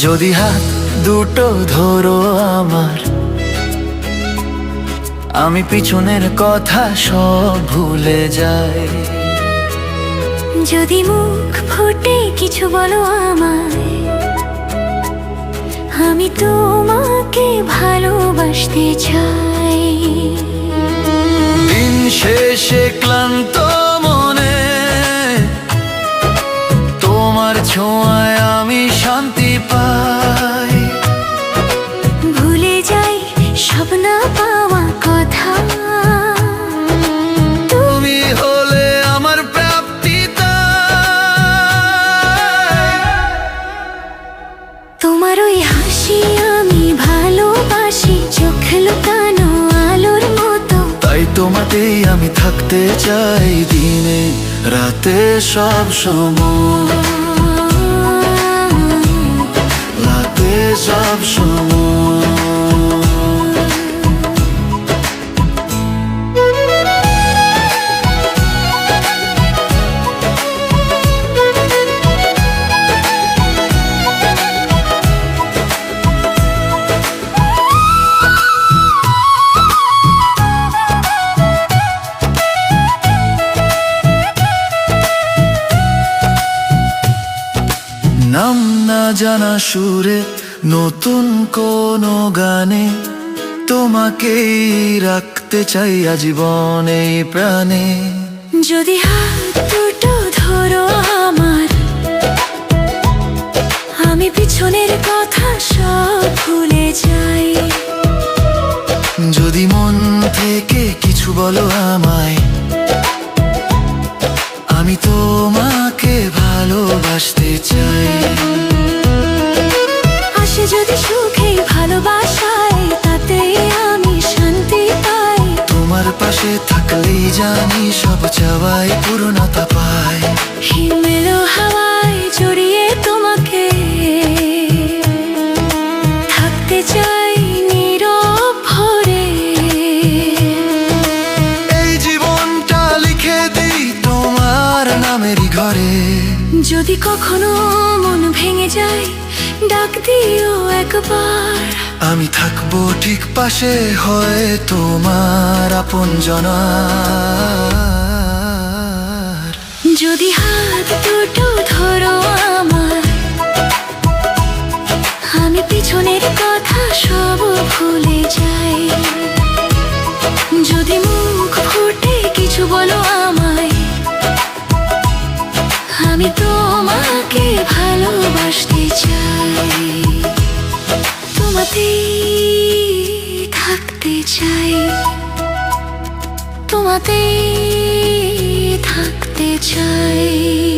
যদি হাত দুটো ধরো আমার, আমি পিছনের কথা সব ভুলে যাই। যদি মুখ ফুটে কিছু বলো আমায়, আমি তোমাকে ভালোবাসতে চাই। দিন শেষে ক্লান্ত মনে তোমার ছোঁয়ায় আমি শান্তি পাই। ভুলে যাই সব না পাওয়া কথা, তুমি হলে আমার প্রাপ্তি তাই। তোমার ওই হাসি আমি ভালোবাসি, চোখ লুকানো আলোর মতো। তাই তোমাতেই আমি থাকতে চাই, দিনে রাতে সব সময়, রাতে সব সময়। নাম না জানা সুরে নতুন কোনো গানে তোমাকেই রাখতে চাই আজীবন এই প্রাণে। যদি হাত দুটো ধরো আমার, আমি পিছনের কথা সব ভুলে যাই। যদি মন থেকে কিছু বলো আমায়, আমি তোমাকে ভালোবাসতে চাই। আসে যদি সুখে ভালোবাসায়, তাতেই আমি শান্তি পাই। তোমার পাশে থাকলেই জানি সব চাওয়াই পূর্ণতা পায়। হিমেলো হাওয়ায় জড়িয়ে তোমাকে থাকতে চাই নীরব ভরে। এই জীবনটা লিখে দিই তোমার নামেরই ঘরে। যদি কখনো মন ভেঙে যায়, ডাক দিও একবার। আমি থাকবো ঠিক পাশে, হয় তোমার আপনজনার। যদি হাত দুটো ধরো আমার, আমি পিছনের কথা সব ভুলে যাই। যদি মুখ ফুটে কিছু বলো আমায়, আমি তোমাকে ভালোবাসতে চাই। তোমাতেই থাকতে চাই, তোমাতেই থাকতে চাই।